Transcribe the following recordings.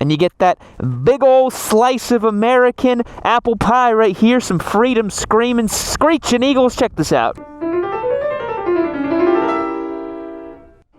And you get that big old slice of American apple pie right here, some freedom screaming, screeching eagles. Check this out.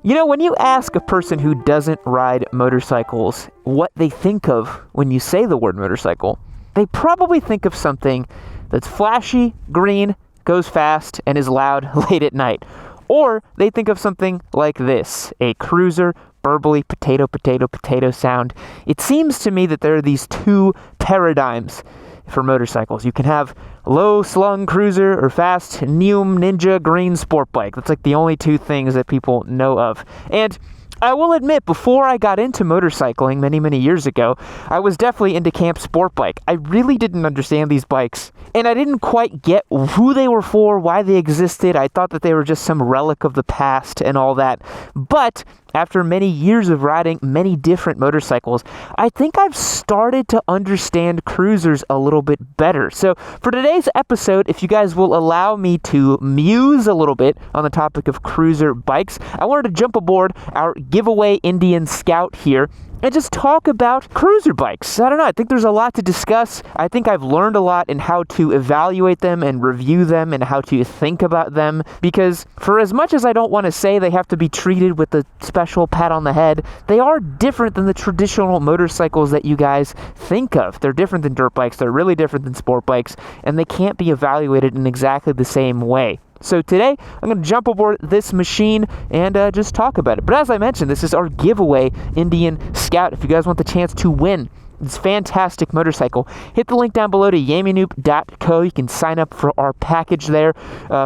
You know, when you ask a person who doesn't ride motorcycles what they think of when you say the word motorcycle, they probably think of something that's flashy, green, goes fast, and is loud late at night. Or they think of something like this, a cruiser, burbly, potato, potato, potato sound. It seems to me that there are these two paradigms for motorcycles. You can have low-slung cruiser or fast Noob Ninja green sport bike. That's like the only two things that people know of. And I will admit, before I got into motorcycling many, many years ago, I was definitely into camp sport bike. I really didn't understand these bikes, and I didn't quite get who they were for, why they existed. I thought that they were just some relic of the past and all that. But after many years of riding many different motorcycles, I think I've started to understand cruisers a little bit better. So for today's episode, if you guys will allow me to muse a little bit on the topic of cruiser bikes, I wanted to jump aboard our giveaway Indian Scout here and just talk about cruiser bikes. I don't know, I think there's a lot to discuss. I think I've learned a lot in how to evaluate them and review them and how to think about them, because for as much as I don't want to say they have to be treated with a special pat on the head, they are different than the traditional motorcycles that you guys think of. They're different than dirt bikes, they're really different than sport bikes, and they can't be evaluated in exactly the same way. So today, I'm going to jump aboard this machine and just talk about it. But as I mentioned, this is our giveaway Indian Scout. If you guys want the chance to win this fantastic motorcycle, hit the link down below to yammienoob.co. You can sign up for our package there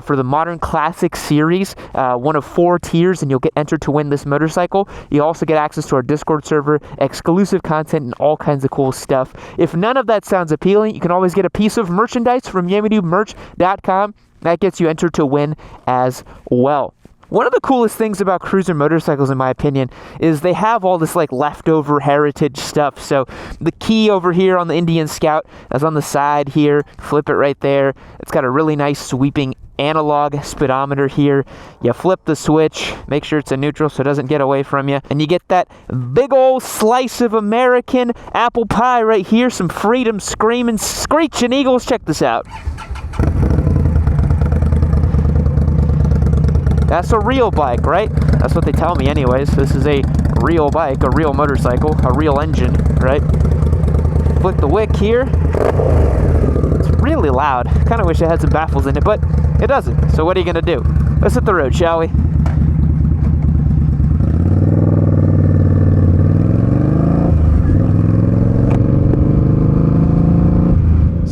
for the Modern Classic series, one of 4 tiers, and you'll get entered to win this motorcycle. You also get access to our Discord server, exclusive content, and all kinds of cool stuff. If none of that sounds appealing, you can always get a piece of merchandise from yammienoobmerch.com. That gets you entered to win as well. One of the coolest things about cruiser motorcycles, in my opinion, is they have all this like leftover heritage stuff. So the key over here on the Indian Scout is on the side here. Flip it right there. It's got a really nice sweeping analog speedometer here. You flip the switch, make sure it's a neutral so it doesn't get away from you, and you get that big old slice of American apple pie right here. Some freedom screaming, screeching eagles. Check this out. That's a real bike, right? That's what they tell me anyways. This is a real bike, a real motorcycle, a real engine, right? Flick the wick here. It's really loud. Kind of wish it had some baffles in it, but it doesn't. So what are you going to do? Let's hit the road, shall we?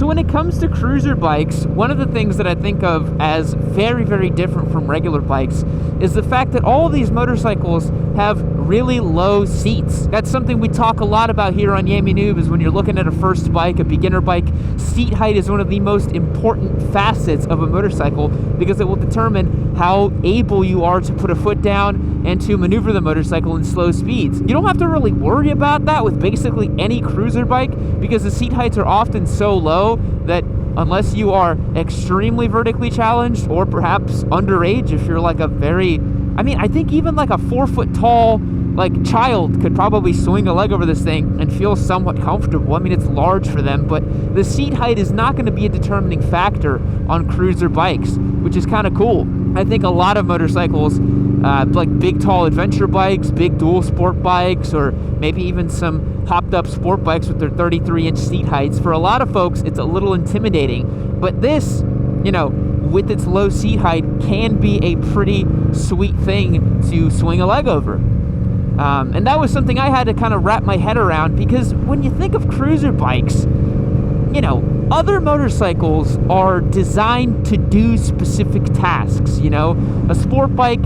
When it comes to cruiser bikes, one of the things that I think of as very, very different from regular bikes is the fact that all of these motorcycles have really low seats. That's something we talk a lot about here on Yammie Noob, is when you're looking at a first bike, a beginner bike, seat height is one of the most important facets of a motorcycle because it will determine how able you are to put a foot down and to maneuver the motorcycle in slow speeds. You don't have to really worry about that with basically any cruiser bike because the seat heights are often so low that unless you are extremely vertically challenged or perhaps underage, if you're like a very, I think even like a 4-foot tall like child could probably swing a leg over this thing and feel somewhat comfortable. It's large for them, but the seat height is not going to be a determining factor on cruiser bikes, which is kind of cool. I think a lot of motorcycles, like big tall adventure bikes, big dual sport bikes, or maybe even some hopped up sport bikes with their 33-inch seat heights, for a lot of folks it's a little intimidating, but this, with its low seat height, can be a pretty sweet thing to swing a leg over. And that was something I had to kind of wrap my head around, because when you think of cruiser bikes, other motorcycles are designed to do specific tasks. A sport bike,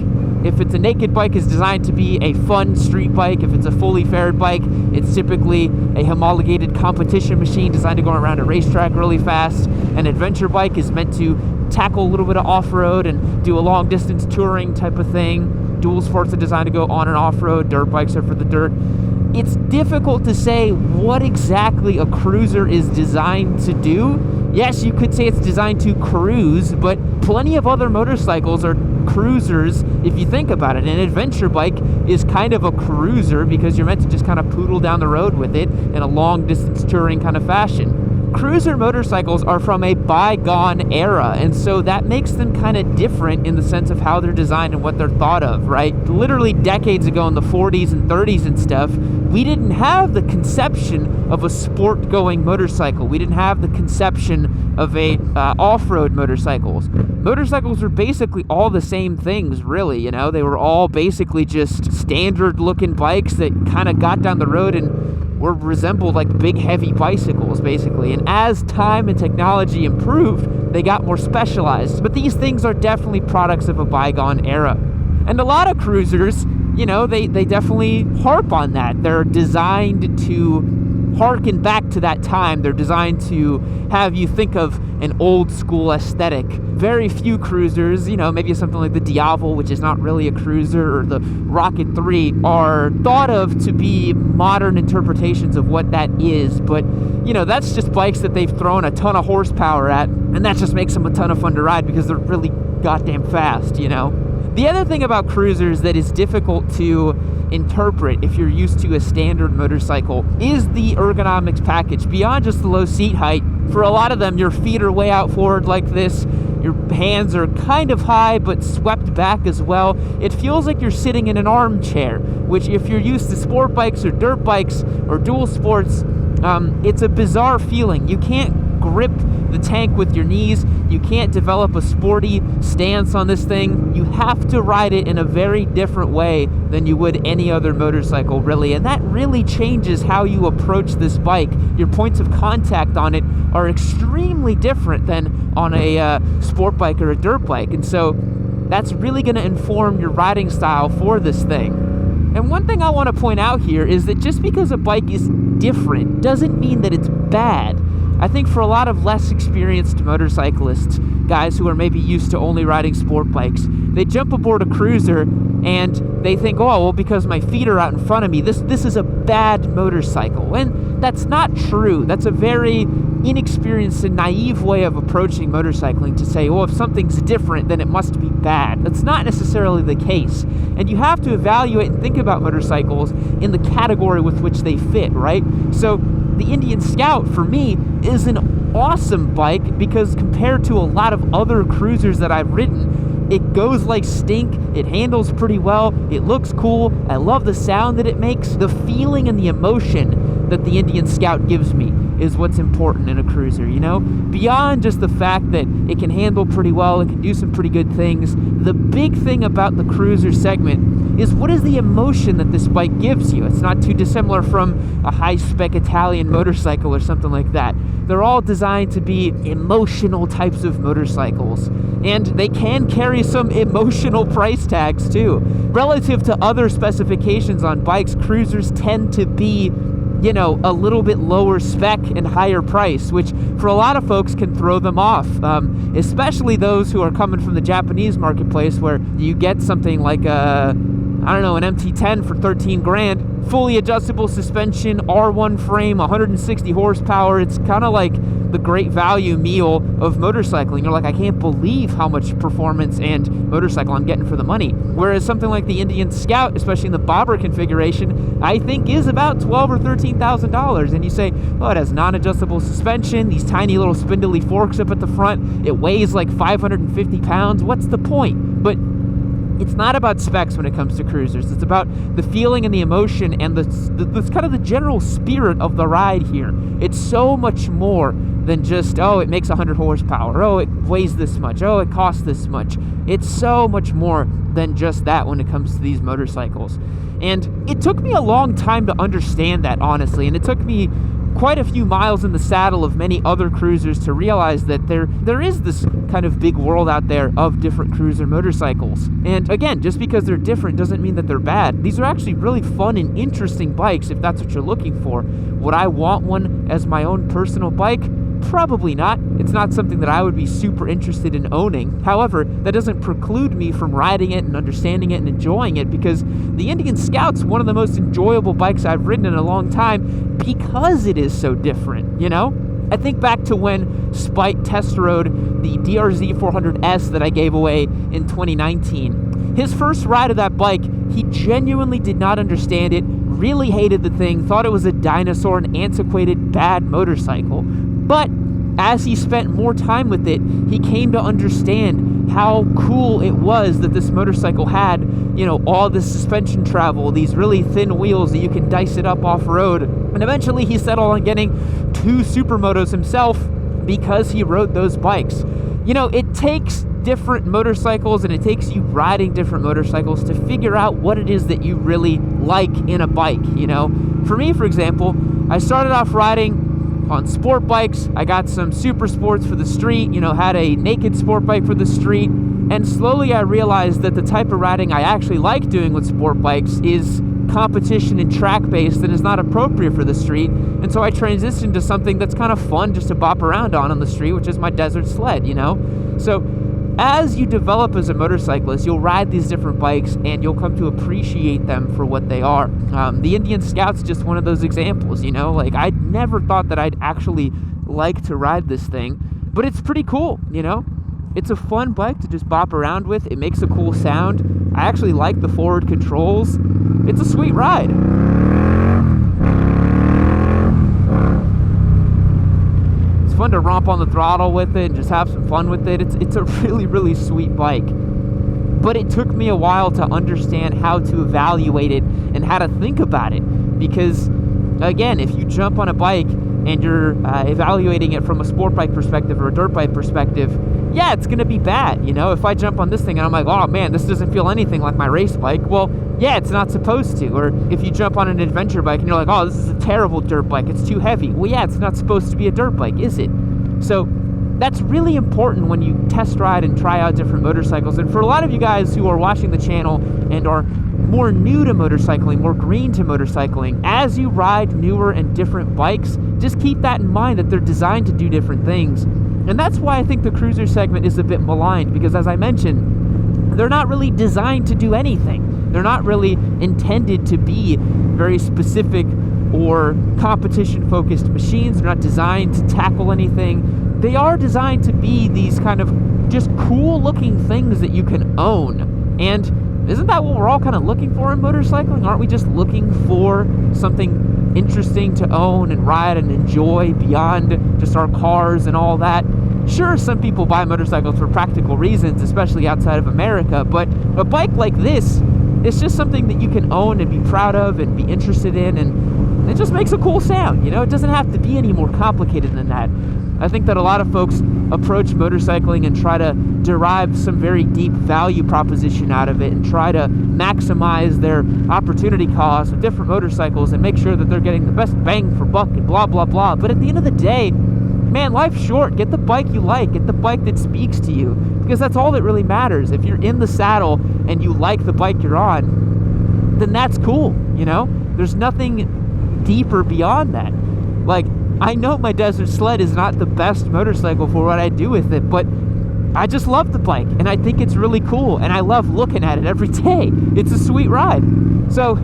if it's a naked bike, is designed to be a fun street bike. If it's a fully faired bike, it's typically a homologated competition machine designed to go around a racetrack really fast. An adventure bike is meant to tackle a little bit of off-road and do a long-distance touring type of thing. Dual sports are designed to go on and off-road. Dirt bikes are for the dirt. It's difficult to say what exactly a cruiser is designed to do. Yes, you could say it's designed to cruise, but plenty of other motorcycles are cruisers, if you think about it. An adventure bike is kind of a cruiser because you're meant to just kind of poodle down the road with it in a long distance touring kind of fashion. Cruiser motorcycles are from a bygone era, and so that makes them kind of different in the sense of how they're designed and what they're thought of, right? Literally decades ago in the 40s and 30s and stuff, we didn't have the conception of a sport-going motorcycle. We didn't have the conception of a off-road motorcycles. Motorcycles were basically all the same things, really, you know? They were all basically just standard-looking bikes that kind of got down the road and were resembled like big heavy bicycles, basically. And as time and technology improved, they got more specialized. But these things are definitely products of a bygone era. And a lot of cruisers, you know, they definitely harp on that. They're designed to harken back to that time. They're designed to have you think of an old school aesthetic. Very few cruisers, you know, maybe something like the Diavel, which is not really a cruiser, or the Rocket 3, are thought of to be modern interpretations of what that is. But, you know, that's just bikes that they've thrown a ton of horsepower at, and that just makes them a ton of fun to ride because they're really goddamn fast, you know? The other thing about cruisers that is difficult to interpret if you're used to a standard motorcycle is the ergonomics package. Beyond just the low seat height, for a lot of them, your feet are way out forward like this, your hands are kind of high but swept back as well. It feels like you're sitting in an armchair, which if you're used to sport bikes or dirt bikes or dual sports, it's a bizarre feeling. You can't grip the tank with your knees. You can't develop a sporty stance on this thing. You have to ride it in a very different way than you would any other motorcycle, really. And that really changes how you approach this bike. Your points of contact on it are extremely different than on a sport bike or a dirt bike. And so that's really going to inform your riding style for this thing. And one thing I want to point out here is that just because a bike is different doesn't mean that it's bad. I think for a lot of less experienced motorcyclists, guys who are maybe used to only riding sport bikes, they jump aboard a cruiser and they think, oh, well, because my feet are out in front of me, this is a bad motorcycle. And that's not true. That's a very inexperienced and naive way of approaching motorcycling, to say, oh, if something's different, then it must be bad. That's not necessarily the case. And you have to evaluate and think about motorcycles in the category with which they fit, right? So the Indian Scout, for me, is an awesome bike because compared to a lot of other cruisers that I've ridden, it goes like stink, it handles pretty well, it looks cool, I love the sound that it makes. The feeling and the emotion that the Indian Scout gives me is what's important in a cruiser, you know? Beyond just the fact that it can handle pretty well, it can do some pretty good things, the big thing about the cruiser segment is what is the emotion that this bike gives you. It's not too dissimilar from a high-spec Italian motorcycle or something like that. They're all designed to be emotional types of motorcycles, and they can carry some emotional price tags too. Relative to other specifications on bikes, cruisers tend to be, you know, a little bit lower spec and higher price, which for a lot of folks can throw them off, especially those who are coming from the Japanese marketplace, where you get something like an MT-10 for 13 grand, fully adjustable suspension, R1 frame, 160 horsepower. It's kind of like the great value meal of motorcycling. You're like, I can't believe how much performance and motorcycle I'm getting for the money. Whereas something like the Indian Scout, especially in the bobber configuration, I think is about $12,000 or $13,000. And you say, oh, it has non-adjustable suspension, these tiny little spindly forks up at the front, it weighs like 550 pounds. What's the point? But it's not about specs when it comes to cruisers. It's about the feeling and the emotion and the kind of the general spirit of the ride here. It's so much more than just, oh, it makes 100 horsepower. Oh, it weighs this much. Oh, it costs this much. It's so much more than just that when it comes to these motorcycles. And it took me a long time to understand that, honestly. And it took me quite a few miles in the saddle of many other cruisers to realize that there is this kind of big world out there of different cruiser motorcycles. And again, just because they're different doesn't mean that they're bad. These are actually really fun and interesting bikes if that's what you're looking for. Would I want one as my own personal bike? Probably not. It's not something that I would be super interested in owning. However, that doesn't preclude me from riding it and understanding it and enjoying it, because the Indian Scout's one of the most enjoyable bikes I've ridden in a long time because it is so different, you know? I think back to when Spite test rode the DRZ 400S that I gave away in 2019. His first ride of that bike, he genuinely did not understand it, really hated the thing, thought it was a dinosaur, an antiquated, bad motorcycle. But as he spent more time with it, he came to understand how cool it was that this motorcycle had, you know, all this suspension travel, these really thin wheels that you can dice it up off-road. And eventually he settled on getting 2 supermotos himself because he rode those bikes. You know, it takes different motorcycles and it takes you riding different motorcycles to figure out what it is that you really like in a bike, you know. For me, for example, I started off riding on sport bikes. I got some super sports for the street, you know, had a naked sport bike for the street, and slowly I realized that the type of riding I actually like doing with sport bikes is competition and track-based and is not appropriate for the street. And so I transitioned to something that's kind of fun just to bop around on the street, which is my desert sled, you know. So as you develop as a motorcyclist, you'll ride these different bikes and you'll come to appreciate them for what they are. The Indian Scout's just one of those examples, you know. Like, I never thought that I'd actually like to ride this thing, but it's pretty cool, you know. It's a fun bike to just bop around with. It makes a cool sound. I actually like the forward controls. It's a sweet ride. It's fun to romp on the throttle with it and just have some fun with it. It's a really, really sweet bike. But it took me a while to understand how to evaluate it and how to think about it. Because, again, if you jump on a bike and you're evaluating it from a sport bike perspective or a dirt bike perspective, yeah, it's going to be bad. You know, if I jump on this thing and I'm like, oh man, this doesn't feel anything like my race bike, well, yeah, it's not supposed to. Or if you jump on an adventure bike and you're like, oh, this is a terrible dirt bike, it's too heavy. Well, yeah, it's not supposed to be a dirt bike, is it? So that's really important when you test ride and try out different motorcycles. And for a lot of you guys who are watching the channel and are more new to motorcycling, more green to motorcycling, as you ride newer and different bikes, just keep that in mind that they're designed to do different things. And that's why I think the cruiser segment is a bit maligned, because as I mentioned, they're not really designed to do anything. They're not really intended to be very specific or competition-focused machines. They're not designed to tackle anything. They are designed to be these kind of just cool-looking things that you can own. And isn't that what we're all kind of looking for in motorcycling? Aren't we just looking for something interesting to own and ride and enjoy beyond just our cars and all that? Sure, some people buy motorcycles for practical reasons, especially outside of America, but a bike like this, it's just something that you can own and be proud of and be interested in, and it just makes a cool sound, you know? It doesn't have to be any more complicated than that. I think that a lot of folks approach motorcycling and try to derive some very deep value proposition out of it and try to maximize their opportunity cost with different motorcycles and make sure that they're getting the best bang for buck and blah, blah, blah. But at the end of the day, man, life's short. Get the bike you like. Get the bike that speaks to you, because that's all that really matters. If you're in the saddle and you like the bike you're on, then that's cool, you know? There's nothing deeper beyond that. Like, I know my desert sled is not the best motorcycle for what I do with it, but I just love the bike, and I think it's really cool, and I love looking at it every day. It's a sweet ride. So,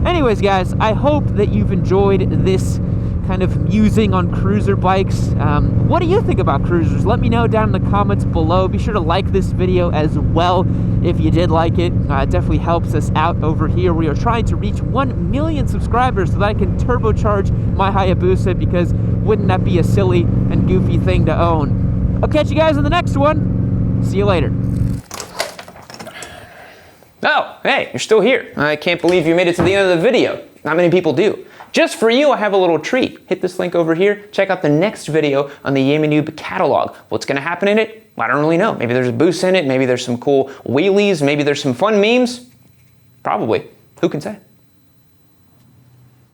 anyways, guys, I hope that you've enjoyed this kind of musing on cruiser bikes. What do you think about cruisers? Let me know down in the comments below. Be sure to like this video as well if you did like it. It definitely helps us out over here. We are trying to reach 1 million subscribers so that I can turbocharge my Hayabusa, because wouldn't that be a silly and goofy thing to own? I'll catch you guys in the next one. See you later. Oh, hey, you're still here. I can't believe you made it to the end of the video. Not many people do. Just for you, I have a little treat. Hit this link over here. Check out the next video on the Yammie Noob catalog. What's gonna happen in it? I don't really know. Maybe there's a boost in it. Maybe there's some cool wheelies. Maybe there's some fun memes. Probably. Who can say?